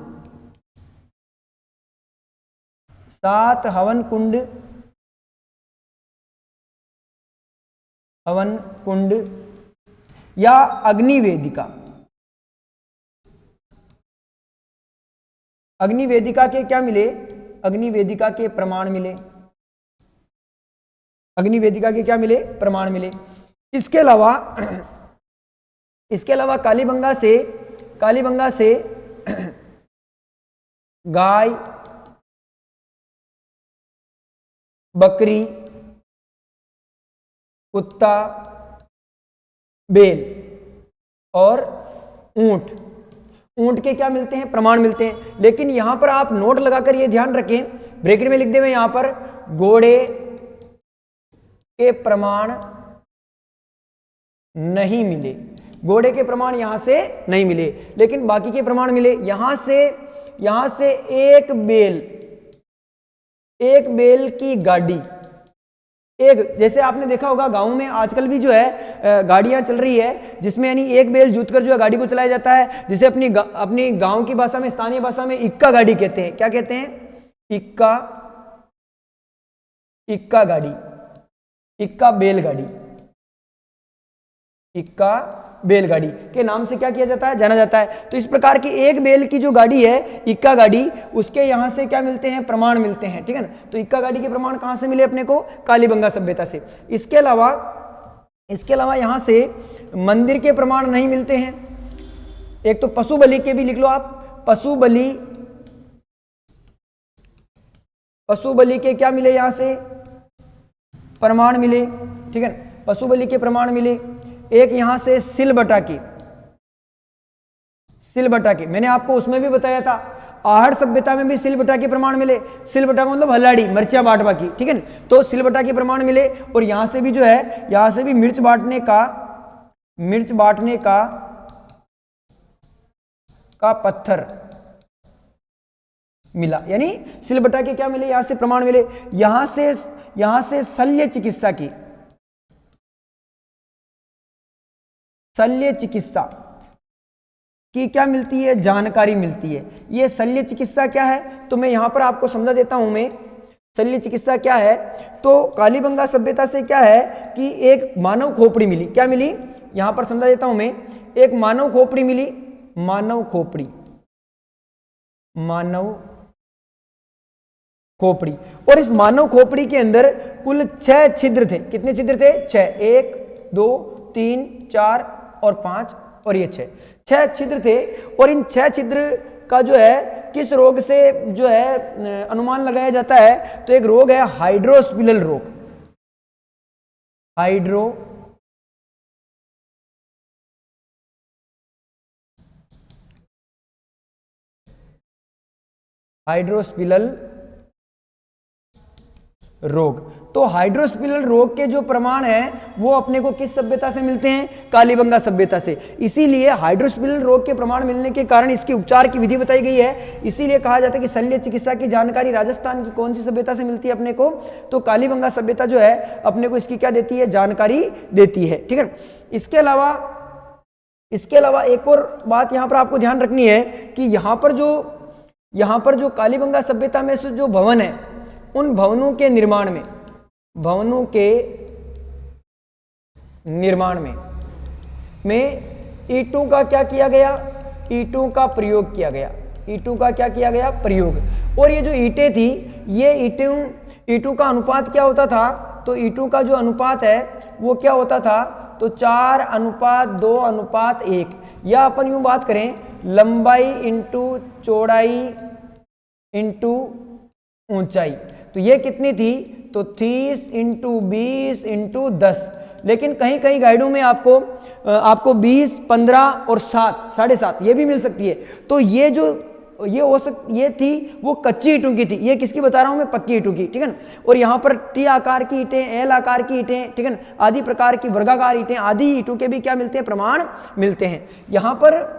या अग्निवेदिका के क्या मिले, अग्निवेदिका के प्रमाण मिले, अग्निवेदिका के क्या मिले, प्रमाण मिले। इसके अलावा कालीबंगा से गाय, बकरी, कुत्ता, बेल और ऊंट के क्या मिलते हैं, प्रमाण मिलते हैं। लेकिन यहां पर आप नोट लगाकर ये ध्यान रखें, ब्रैकेट में लिख दें यहां पर घोड़े के प्रमाण नहीं मिले, घोड़े के प्रमाण यहां से नहीं मिले, लेकिन बाकी के प्रमाण मिले। यहां से एक बेल की गाड़ी, जैसे आपने देखा होगा गांव में आजकल भी जो है गाड़ियां चल रही है, जिसमें यानी एक बेल जुत कर जो है गाड़ी को चलाया जाता है, जिसे अपनी गांव की भाषा में, स्थानीय भाषा में इक्का गाड़ी कहते हैं। क्या कहते हैं, इक्का गाड़ी, इक्का बैलगाड़ी के नाम से क्या किया जाता है, जाना जाता है। तो इस प्रकार की एक बैल की जो गाड़ी है, इक्का गाड़ी, उसके यहां से क्या मिलते हैं, प्रमाण मिलते हैं, ठीक है ना। तो इक्का गाड़ी के प्रमाण कहां से मिले अपने को, कालीबंगा सभ्यता से। इसके अलावा यहां से मंदिर के प्रमाण नहीं मिलते हैं। एक तो पशु बलि के भी लिख लो आप, पशु बलि के क्या मिले, यहां से प्रमाण मिले, ठीक है ना, पशु बलि के प्रमाण मिले। एक यहां से सिलबटा के मैंने आपको उसमें भी बताया था, आहड़ सभ्यता में भी सिलबटा के प्रमाण मिले। सिलबटा का मतलब हलाड़ी, मिर्चा बांटवा की, ठीक है ना। तो सिलबटा के प्रमाण मिले। और यहां से भी जो है, यहां से भी मिर्च बांटने का पत्थर मिला, यानी सिलबटा के क्या मिले, यहां से प्रमाण मिले। यहां से शल्य चिकित्सा इसकी क्या मिलती है, जानकारी मिलती है। ये शल्य चिकित्सा क्या है, तो मैं यहाँ पर आपको समझा देता हूँ। मैं शल्य चिकित्सा क्या है, तो कालीबंगा सभ्यता से क्या है कि एक मानव खोपड़ी मिली। क्या मिली, यहाँ पर समझा देता हूँ मैं, एक मानव खोपड़ी मिली, मानव खोपड़ी, मानव खोपड़ी। और इस मानव खोपड़ी के अंदर कुल 6 छिद्र थे। कितने छिद्र थे, 6, 1 2 3 4 और 5 और ये 6 छिद्र थे। और इन 6 छिद्र का जो है किस रोग से जो है अनुमान लगाया जाता है, तो एक रोग है हाइड्रोस्पिलल रोग, हाइड्रोस्पिलल रोग। तो हाइड्रोस्पिलल रोग के जो प्रमाण हैं वो अपने को किस सभ्यता से मिलते हैं, कालीबंगा सभ्यता से। इसीलिए हाइड्रोस्पिलल रोग के प्रमाण मिलने के कारण इसके उपचार की विधि बताई गई है। इसीलिए कहा जाता है कि शल्य चिकित्सा की जानकारी राजस्थान की कौन सी सभ्यता से मिलती है अपने को, तो कालीबंगा सभ्यता जो है अपने को इसकी क्या देती है, जानकारी देती है। ठीक है। इसके अलावा एक और बात यहां पर आपको ध्यान रखनी है कि यहां पर जो कालीबंगा सभ्यता में जो भवन है, उन भवनों के निर्माण में ईंटों का क्या किया गया, ईंटों का प्रयोग किया गया, ईंटों का क्या किया गया, प्रयोग। और ये जो ईंटें थी, ये ईंटों का अनुपात क्या होता था, तो ईंटों का जो अनुपात है वो क्या होता था, तो 4:2:1, या अपन यूं बात करें लंबाई इंटू चौड़ाई इंटू ऊंचाई, तो ये कितनी थी, तो 30 × 20 × 10। लेकिन कहीं कहीं गाइडों में आपको 20, 15 और 7, 7.5 ये भी मिल सकती है। तो ये थी वो कच्ची ईंटों की थी। ये किसकी बता रहा हूं मैं, पक्की ईंटों की। ठीक है ना। और यहाँ पर टी आकार की ईंटें, एल आकार की ईंटें, ठीक है ना, आदि प्रकार की वर्गाकार ईंटें, आदि ईंटों के भी क्या मिलते हैं, प्रमाण मिलते हैं। यहाँ पर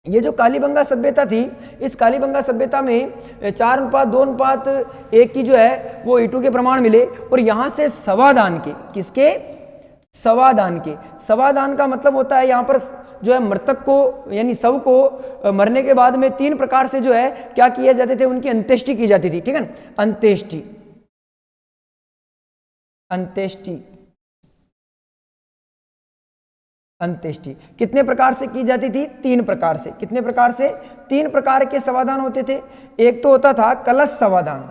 ये जो कालीबंगा सभ्यता थी, इस कालीबंगा सभ्यता में 4:2:1 की जो है वो ईंटों के प्रमाण मिले। और यहां से सवादान के, किसके, सवादान का मतलब होता है यहाँ पर जो है मृतक को यानी शव को मरने के बाद में 3 प्रकार से जो है क्या किए जाते थे, उनकी अंत्येष्टि की जाती थी। ठीक है ना। अंत्येष्टि कितने प्रकार से की जाती थी, 3 प्रकार से। कितने प्रकार से, 3 प्रकार के समाधान होते थे। एक तो होता था कलश समाधान,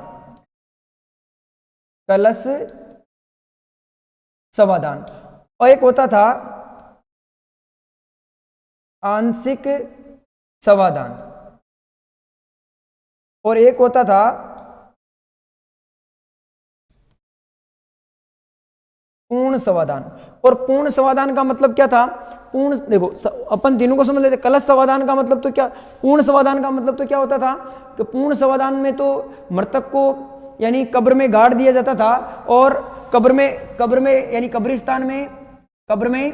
और एक होता था आंशिक समाधान, और एक होता था पूर्ण समाधान। और पूर्ण समाधान का मतलब क्या था, पूर्ण, देखो अपन तीनों को समझ लेते। कलश समाधान का मतलब तो क्या, पूर्ण समाधान का मतलब तो क्या होता था कि पूर्ण समाधान में तो मृतक को यानी कब्र में गाड़ दिया जाता था, और कब्र में यानी कब्रिस्तान में कब्र में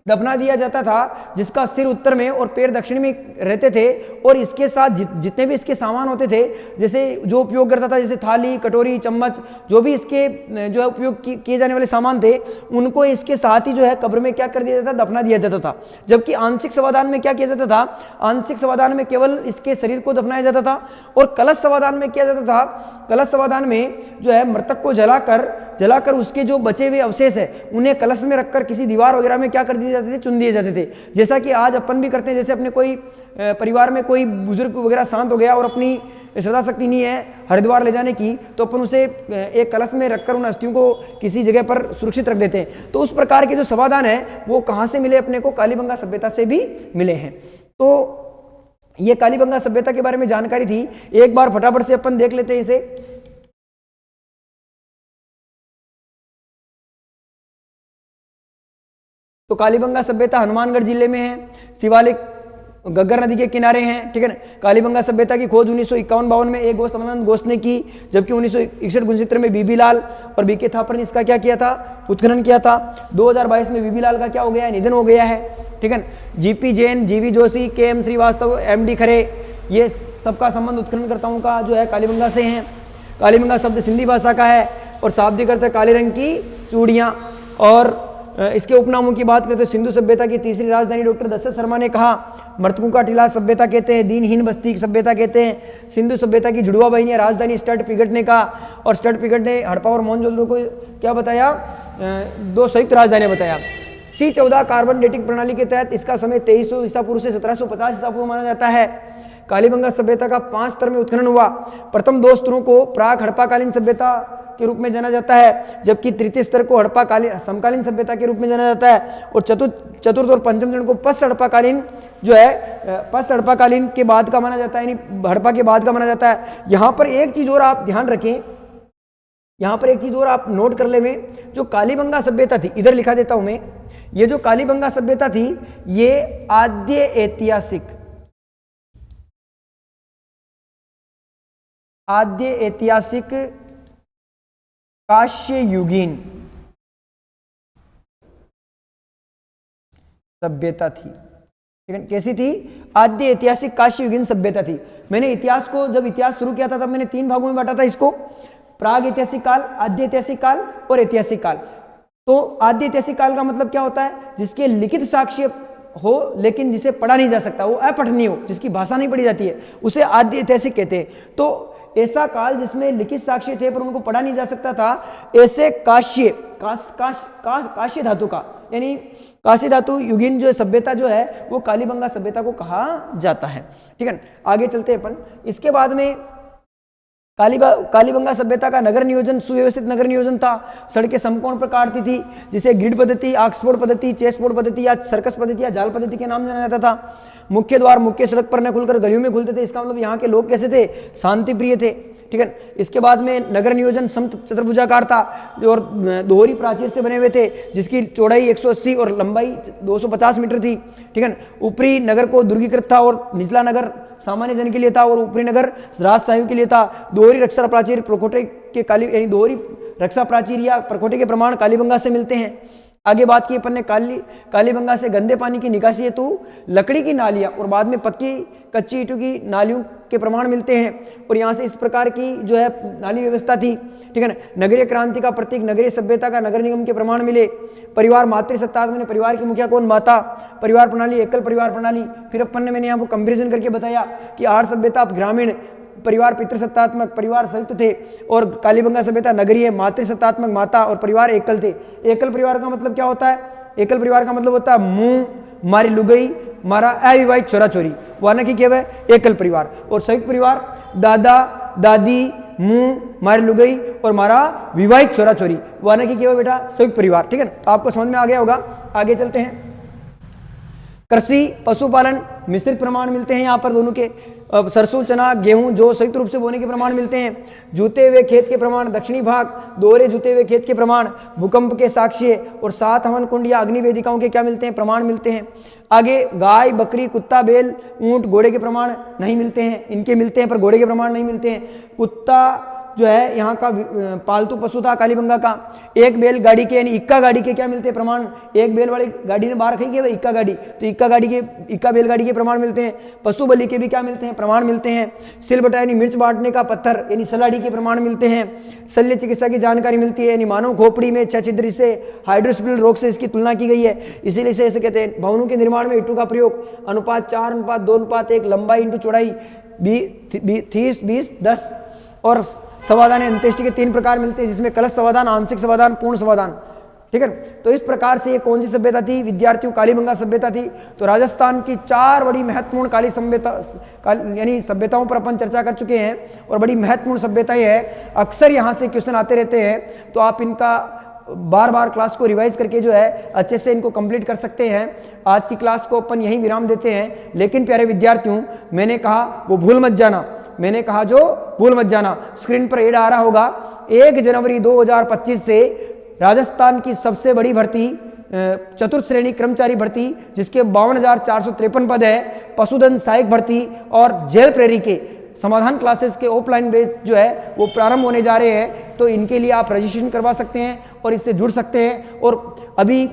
दफना दिया जाता था, जिसका सिर उत्तर में और पैर दक्षिण में रहते थे। और इसके साथ जितने भी इसके सामान होते थे, जैसे जो उपयोग करता था, जैसे थाली, कटोरी, चम्मच, जो भी इसके जो है उपयोग किए जाने वाले सामान थे, उनको इसके साथ ही जो है कब्र में क्या कर दिया जाता, दफना दिया जाता था। जबकि आंशिक समाधान में क्या किया जाता था, आंशिक समाधान में केवल इसके शरीर को दफनाया जाता था। और कलश समाधान में किया जाता था, कलश समाधान में जो है मृतक को जलाकर उसके जो बचे हुए अवशेष है उन्हें कलश में रखकर किसी दीवार वगैरह में क्या कर दिए जाते थे, चुन दिए जाते थे। जैसा कि आज अपन भी करते हैं। जैसे अपने कोई परिवार में कोई बुजुर्ग वगैरह शांत हो गया और अपनी श्रद्धा शक्ति नहीं है हरिद्वार ले जाने की, तो अपन उसे एक कलश में रखकर उन अस्थियों को किसी जगह पर सुरक्षित रख देते हैं। तो उस प्रकार के जो समाधान है वो कहाँ से मिले अपने को, कालीबंगा सभ्यता से भी मिले हैं। तो ये कालीबंगा सभ्यता के बारे में जानकारी थी। एक बार फटाफट से अपन देख लेते हैं इसे। तो कालीबंगा सभ्यता हनुमानगढ़ जिले में है, शिवालिक गग्गर नदी के किनारे हैं। ठीक है ना। कालीबंगा सभ्यता की खोज 1951-52 में एक गोष्ठ गोष्ठ ने की, जबकि 1961-69 में बीबी लाल और बीके थापर ने इसका क्या किया था, उत्खनन किया था। 2022 में बीबी लाल का क्या हो गया है, निधन हो गया है। ठीक है। जीपी जैन, जीवी जोशी, KM श्रीवास्तव, MD खरे, ये सबका संबंध उत्खननकर्ताओं का जो है कालीबंगा से है। कालीबंगा शब्द सिंधी भाषा का है और शाब्दिक अर्थ है काले रंग की चूड़ियाँ। और इसके उपनामों की बात करें तो सिंधु सभ्यता की तीसरी राजधानी डॉक्टर दशरथ शर्मा ने कहा। मृतकों का टीला सभ्यता कहते हैं, दीनहीन बस्ती सभ्यता कहते हैं। सिंधु सभ्यता की जुड़वा बहिनी राजधानी स्टर्ट पिगट ने कहा, और स्टर्ट पिगट ने हड़प्पा और मोहनजोदड़ो को क्या बताया, 2 संयुक्त राजधानियां बताया। C14 कार्बन डेटिंग प्रणाली के तहत इसका समय 2300 ईसा पूर्व से 1750 ईसा पूर्व माना जाता है। कालीबंगा सभ्यता का 5 स्तर में उत्खनन हुआ। प्रथम 2 स्तरों को प्राक हड़प्पाकालीन सभ्यता के रूप में जाना जाता है, जबकि तृतीय स्तर को हड़प्पाकालीन समकालीन सभ्यता के रूप में जाना जाता है, और चतुर्थ और पंचम चरण को पश्च हड़प्पाकालीन जो है पश्च हड़प्पाकालीन के बाद का माना जाता है, यानी हड़प्पा के बाद का माना जाता है। यहाँ पर एक चीज और आप ध्यान रखें, यहाँ पर एक चीज और आप नोट कर ले, में जो कालीबंगा सभ्यता थी, इधर लिखा देता हूं मैं, ये जो कालीबंगा सभ्यता थी ये आद्य ऐतिहासिक काश्य युगीन सभ्यता थी। ठीक है, कैसी थी? आद्य ऐतिहासिक काश्य युगीन सभ्यता थी। मैंने इतिहास को, जब इतिहास शुरू किया था तब मैंने 3 भागों में बांटा था इसको, प्राग ऐतिहासिक काल, आद्य ऐतिहासिक काल और ऐतिहासिक काल। तो आद्य ऐतिहासिक काल का मतलब क्या होता है? जिसके लिखित साक्ष्य हो लेकिन जिसे पढ़ा नहीं जा सकता, वो अपठनीय हो, जिसकी भाषा नहीं पढ़ी जाती है, उसे आद्य ऐतिहासिक कहते हैं। तो ऐसा काल जिसमें लिखित साक्ष्य थे पर उनको पढ़ा नहीं जा सकता था, ऐसे काश्य धातु का, यानी काश्य धातु युगीन जो सभ्यता जो है वो कालीबंगा सभ्यता को कहा जाता है। ठीक है, आगे चलते हैं अपन। इसके बाद में कालीबंगा सभ्यता का नगर नियोजन सुव्यवस्थित नगर नियोजन था। सड़कें समकोण पर काटती थी, जिसे ग्रिड पद्धति, ऑक्सफोर्ड पद्धति, चेसबोर्ड पद्धति या सर्कस पद्धति या जाल पद्धति के नाम जाना जाता था। मुख्य द्वार मुख्य सड़क पर न खुलकर गलियों में खुलते थे। इसका मतलब यहाँ के लोग कैसे थे? शांति प्रिय थे। ठीक है, इसके बाद में नगर नियोजन सम चतुर्भुजाकार था और दोहरी प्राचीर से बने हुए थे, जिसकी चौड़ाई 180 और लंबाई 250 मीटर थी। ठीक है, ऊपरी नगर को दुर्गीकृत था और निचला नगर सामान्य जन के लिए था और ऊपरी नगर राजशाही के लिए था। दोहरी रक्षा प्राचीर प्रकोटे के यानी दोहरी रक्षा प्राचीर या प्रकोटे के प्रमाण कालीबंगा से मिलते हैं। आगे बात की अपन ने कालीबंगा से गंदे पानी की निकासी हेतु लकड़ी की नालियां और बाद में पक्की कच्ची ईंटों की नालियों के प्रमाण मिलते हैं, और यहाँ से इस प्रकार की जो है नाली व्यवस्था थी। ठीक है ना, नगरीय क्रांति का प्रतीक नगरीय सभ्यता का नगर निगम के प्रमाण मिले। परिवार मातृसत्तात्मक में परिवार की मुखिया कौन? माता। परिवार प्रणाली एकल परिवार प्रणाली। फिर अपन ने मैंने यहाँ को कंपेरिजन करके बताया कि आर्य सभ्यता ग्रामीण, परिवार पितृसत्तात्मक, परिवार संयुक्त थे, और कालीबंगा सभ्यता नगरीय, मातृसत्तात्मक, माता और परिवार एकल थे। एकल परिवार का मतलब क्या होता है? एकल परिवार का मतलब होता है मुंह, मारी लुगई, मारा अविवाहित छोरा छोरी, वाना की क्या है? एकल परिवार। और संयुक्त परिवार दादा दादी, मुंह, मारी लुगई और मारा विवाहित छोरा छोरी, वाना की क्या है बेटा? संयुक्त परिवार। ठीक है, तो आपको समझ में आ गया होगा। आगे चलते हैं। कृषि पशुपालन मिश्रित प्रमाण मिलते हैं यहाँ पर दोनों के। सरसों चना गेहूं जो संयुक्त रूप से बोने के प्रमाण मिलते हैं। जूते हुए खेत के प्रमाण दक्षिणी भाग, दोहरे जूते हुए खेत के प्रमाण, भूकंप के साक्ष्य और 7 हवन कुंड या अग्नि वेदिकाओं के क्या मिलते हैं? प्रमाण मिलते हैं। आगे गाय बकरी कुत्ता बैल ऊंट घोड़े के प्रमाण नहीं मिलते हैं, इनके मिलते हैं पर घोड़े के प्रमाण नहीं मिलते हैं। कुत्ता जो है यहाँ का पालतू पशु था कालीबंगा का। एक बैल गाड़ी के यानी इक्का गाड़ी के क्या मिलते हैं? प्रमाण। एक बैल वाली गाड़ी ने बाहर रखी है इक्का गाड़ी, तो इक्का बैलगाड़ी के प्रमाण मिलते हैं। पशु बलि के भी क्या मिलते हैं? प्रमाण मिलते हैं। सिलबटा यानी मिर्च बांटने का पत्थर यानी सलाड़ी के प्रमाण मिलते हैं। शल्य चिकित्सा की जानकारी मिलती है, यानी मानव खोपड़ी में छिद्र से हाइड्रोस्पिल रोग से इसकी तुलना की गई है, इसीलिए इसे ऐसे कहते हैं। भवनों के निर्माण में ईंटों का प्रयोग अनुपात 4:2:1, लंबाई इंटू चौड़ाई 30:20:10 और समाधान अंत्येष्टि के 3 प्रकार मिलते हैं, जिसमें कलश समाधान, आंशिक समाधान, पूर्ण समाधान। ठीक है, तो इस प्रकार से ये कौन सी सभ्यता थी विद्यार्थियों? कालीबंगा सभ्यता थी। तो राजस्थान की 4 बड़ी महत्वपूर्ण काली सभ्यता यानी सभ्यताओं पर अपन चर्चा कर चुके हैं और बड़ी महत्वपूर्ण सभ्यताएं है। अक्सर यहाँ से क्वेश्चन आते रहते हैं, तो आप इनका बार बार क्लास को रिवाइज करके जो है अच्छे से इनको कंप्लीट कर सकते हैं। आज की क्लास को अपन यहीं विराम देते हैं, लेकिन प्यारे विद्यार्थियों मैंने कहा वो भूल मत जाना, मैंने कहा जो भूल मत जाना। स्क्रीन पर एड आ रहा होगा, 1 जनवरी 2025 से राजस्थान की सबसे बड़ी भर्ती चतुर्थ श्रेणी कर्मचारी भर्ती, जिसके 52,453 पद है, पशुधन सहायक भर्ती और जेल प्रेरी के समाधान क्लासेस के ऑफलाइन बेस जो है वो प्रारंभ होने जा रहे हैं। तो इनके लिए आप रजिस्ट्रेशन करवा सकते हैं और इससे जुड़ सकते हैं। और अभी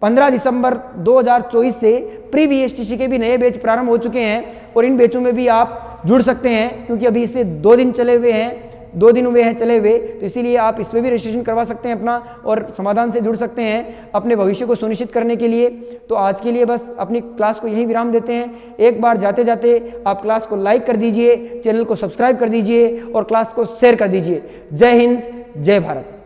15 दिसंबर 2024 से प्री VSTC के भी नए बैच प्रारंभ हो चुके हैं और इन बैचों में भी आप जुड़ सकते हैं, क्योंकि अभी इससे 2 दिन चले हुए हैं 2 दिन हुए हैं चले हुए, तो इसीलिए आप इसमें भी रजिस्ट्रेशन करवा सकते हैं अपना और समाधान से जुड़ सकते हैं अपने भविष्य को सुनिश्चित करने के लिए। तो आज के लिए बस अपनी क्लास को यहीं विराम देते हैं। एक बार जाते जाते आप क्लास को लाइक कर दीजिए, चैनल को सब्सक्राइब कर दीजिए और क्लास को शेयर कर दीजिए। जय हिंद, जय भारत।